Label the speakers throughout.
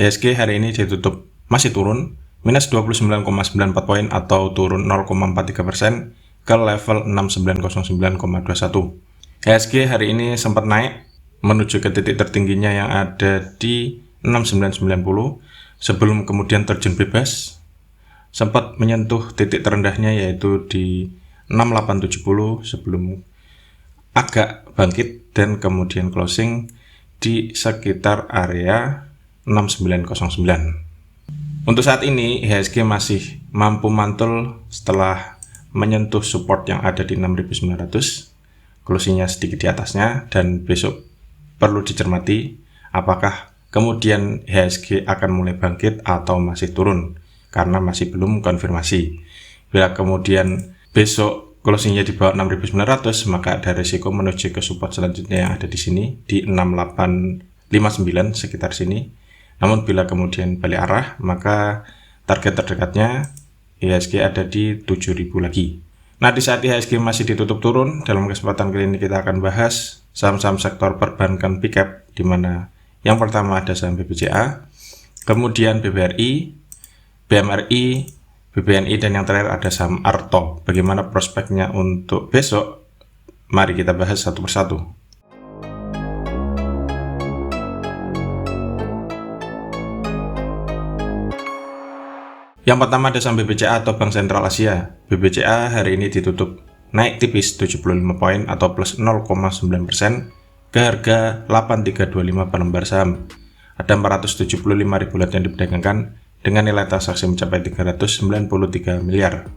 Speaker 1: IHSG hari ini ditutup masih turun, minus 29,94 poin atau turun 0,43% ke level 6909,21. IHSG hari ini sempat naik menuju ke titik tertingginya yang ada di 6990 sebelum kemudian terjun bebas, sempat menyentuh titik terendahnya yaitu di 6870 sebelum agak bangkit dan kemudian closing di sekitar area 6909. Untuk saat ini IHSG masih mampu mantul setelah menyentuh support yang ada di 6900, closingnya sedikit di atasnya, dan besok perlu dicermati apakah kemudian IHSG akan mulai bangkit atau masih turun karena masih belum konfirmasi. Bila kemudian besok closingnya di bawah 6900, maka ada risiko menuju ke support selanjutnya yang ada di sini di 6859 sekitar sini. Namun bila kemudian balik arah, maka target terdekatnya IHSG ada di 7000 lagi. Nah, di saat IHSG masih ditutup turun, dalam kesempatan kali ini kita akan bahas saham-saham sektor perbankan big cap, di mana yang pertama ada saham BBCA, kemudian BBRI, BMRI, BBNI, dan yang terakhir ada saham Arto. Bagaimana prospeknya untuk besok? Mari kita bahas satu persatu. Yang pertama ada saham BBCA atau Bank Sentral Asia. BBCA hari ini ditutup naik tipis 75 poin atau plus 0,9% ke harga 8325 per lembar saham. Ada 475 ribu lot yang diperdagangkan dengan nilai transaksi mencapai 393 miliar.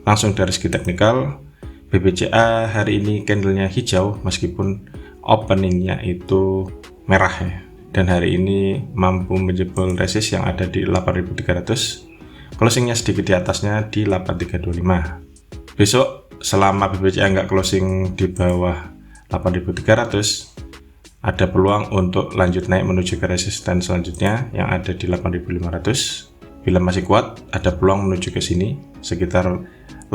Speaker 1: Langsung dari segi teknikal, BBCA hari ini candlenya hijau meskipun openingnya itu merah ya. Dan hari ini mampu menjebol resist yang ada di 8300. Closingnya sedikit di atasnya di 8325. Besok selama BBCA nggak closing di bawah 8300, ada peluang untuk lanjut naik menuju ke resisten selanjutnya yang ada di 8500. Bila masih kuat, ada peluang menuju ke sini sekitar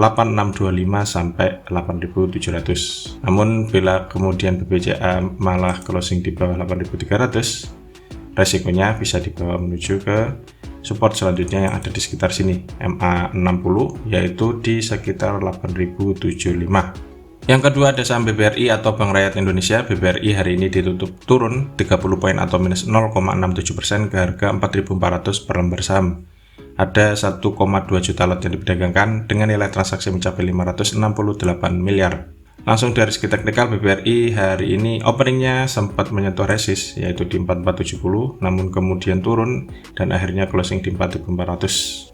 Speaker 1: 8625 sampai 8700. Namun bila kemudian BBCA malah closing di bawah 8300, resikonya bisa dibawa menuju ke support selanjutnya yang ada di sekitar sini, MA60, yaitu di sekitar 8075. Yang kedua ada saham BBRI atau Bank Rakyat Indonesia. BBRI hari ini ditutup turun 30 poin atau minus 0,67% ke harga 4.400 per lembar saham. Ada 1,2 juta lot yang diperdagangkan dengan nilai transaksi mencapai 568 miliar. Langsung dari segi teknikal, BBRI hari ini openingnya sempat menyentuh resist yaitu di 4470, namun kemudian turun dan akhirnya closing di 4400.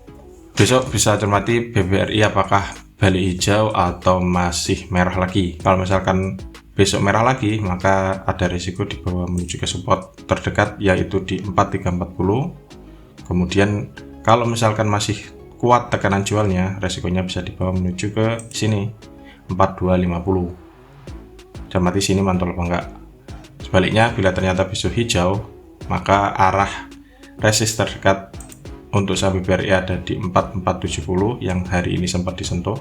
Speaker 1: Besok bisa cermati BBRI apakah balik hijau atau masih merah lagi. Kalau misalkan besok merah lagi, maka ada risiko di bawah menuju ke support terdekat yaitu di 4340. Kemudian kalau misalkan masih kuat tekanan jualnya, risikonya bisa dibawa menuju ke sini 4250. Cermati sini mantul apa enggak. Sebaliknya, bila ternyata besok hijau, maka arah resist terdekat untuk saham BBRI ada di 4470 yang hari ini sempat disentuh.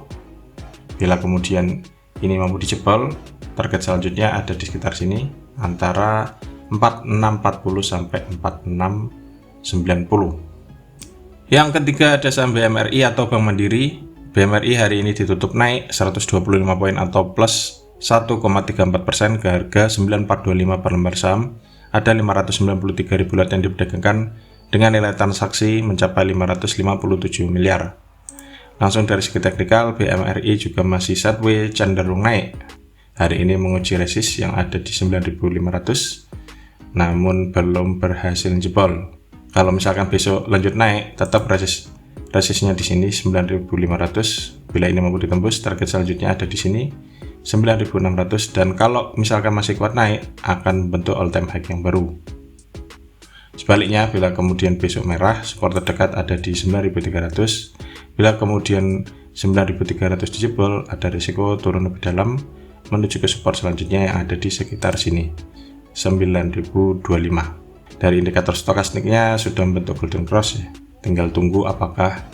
Speaker 1: Bila kemudian ini mampu dijebol, target selanjutnya ada di sekitar sini antara 4640 sampai 4690. Yang ketiga ada saham BMRI atau Bank Mandiri. BMRI hari ini ditutup naik 125 poin atau plus 1,34% ke harga 9425 per lembar saham. Ada 593 ribu lot yang diperdagangkan dengan nilai transaksi mencapai 557 miliar. Langsung dari segi teknikal, BMRI juga masih sideways cenderung naik. Hari ini menguji resist yang ada di 9500, namun belum berhasil jebol. Kalau misalkan besok lanjut naik, tetap resistnya di sini 9500. Bila ini mampu ditembus, target selanjutnya ada di sini 9600, dan kalau misalkan masih kuat naik, akan membentuk all time high yang baru. Sebaliknya, bila kemudian besok merah, support terdekat ada di 9300. Bila kemudian 9300 dijebol, ada risiko turun lebih dalam menuju ke support selanjutnya yang ada di sekitar sini 9025. Dari indikator stokastiknya sudah membentuk golden cross ya. Tinggal tunggu apakah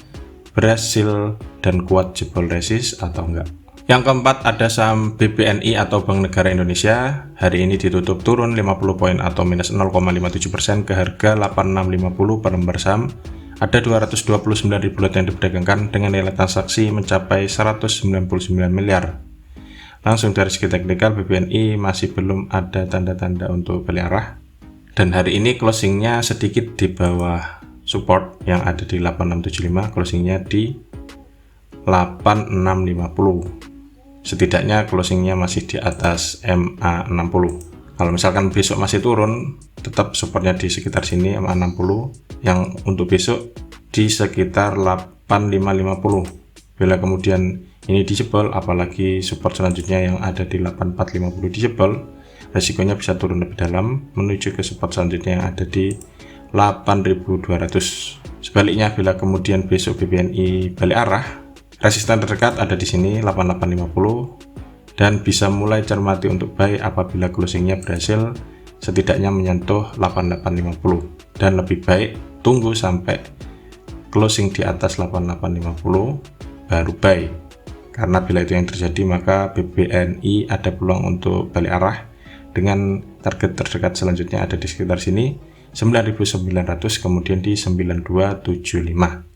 Speaker 1: berhasil dan kuat jebol resist atau enggak. Yang keempat ada saham BBNI atau Bank Negara Indonesia. Hari ini ditutup turun 50 poin atau minus 0,57% ke harga 8650 per lembar saham. Ada 229.000 lot yang diperdagangkan dengan nilai transaksi mencapai 199 miliar. Langsung dari segi teknikal, BBNI masih belum ada tanda-tanda untuk balik arah. Dan hari ini closingnya sedikit di bawah support yang ada di 8675, closingnya di 8650. Setidaknya closingnya masih di atas MA60. Kalau misalkan besok masih turun, tetap supportnya di sekitar sini MA60, yang untuk besok di sekitar 8550. Bila kemudian ini dijebol, apalagi support selanjutnya yang ada di 8450 dijebol, resikonya bisa turun lebih dalam menuju ke support selanjutnya yang ada di 8200. Sebaliknya, bila kemudian besok BBNI balik arah, resisten terdekat ada di sini 8850 dan bisa mulai cermati untuk buy apabila closingnya berhasil setidaknya menyentuh 8850, dan lebih baik tunggu sampai closing di atas 8850 baru buy, karena bila itu yang terjadi maka BBNI ada peluang untuk balik arah dengan target terdekat selanjutnya ada di sekitar sini 9.900, kemudian di 9275.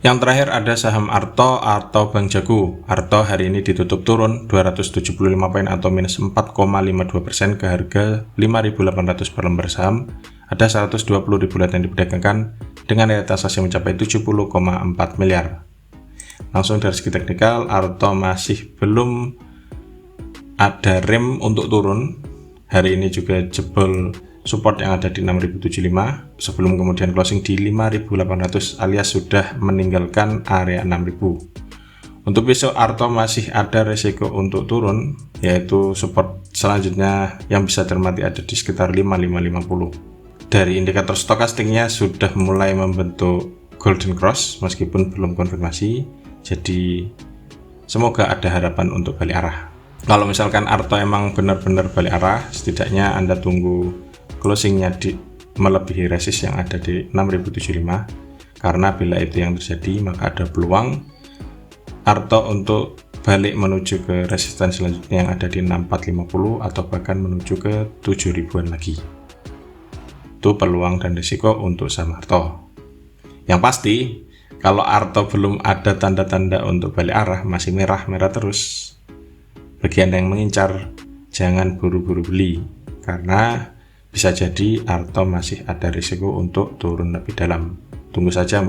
Speaker 1: Yang terakhir ada saham Arto atau Bank Jago. Arto hari ini ditutup turun 275 poin atau minus 4,52% ke harga 5.800 per lembar saham. Ada 120.000 lot yang diperdagangkan dengan nilai transaksi mencapai 70,4 miliar. Langsung dari segi teknikal, Arto masih belum ada rem untuk turun. Hari ini juga jebol support yang ada di 6075 sebelum kemudian closing di 5800 alias sudah meninggalkan area 6000. Untuk besok Arto masih ada resiko untuk turun, yaitu support selanjutnya yang bisa cermati ada di sekitar 5550. Dari indikator stokastiknya sudah mulai membentuk golden cross meskipun belum konfirmasi, jadi semoga ada harapan untuk balik arah. Kalau misalkan Arto emang benar-benar balik arah, setidaknya Anda tunggu closingnya di melebihi resist yang ada di 6075, karena bila itu yang terjadi maka ada peluang Arto untuk balik menuju ke resisten selanjutnya yang ada di 6450 atau bahkan menuju ke 7000-an lagi. Itu peluang dan risiko untuk saham Arto. Yang pasti kalau Arto belum ada tanda-tanda untuk balik arah, masih merah-merah terus, bagi Anda yang mengincar jangan buru-buru beli, karena bisa jadi Arto masih ada risiko untuk turun lebih dalam. Tunggu saja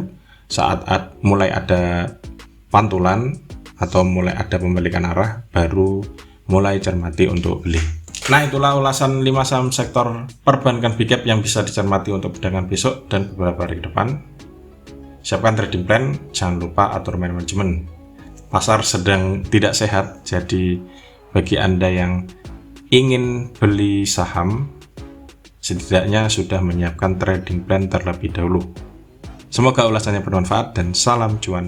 Speaker 1: saat mulai ada pantulan atau mulai ada pembalikan arah, baru mulai cermati untuk beli. Nah, itulah ulasan 5 saham sektor perbankan big cap yang bisa dicermati untuk perdagangan besok dan beberapa hari ke depan. Siapkan trading plan, jangan lupa atur manajemen. Pasar sedang tidak sehat, jadi bagi Anda yang ingin beli saham, setidaknya sudah menyiapkan trading plan terlebih dahulu. Semoga ulasannya bermanfaat dan salam cuan.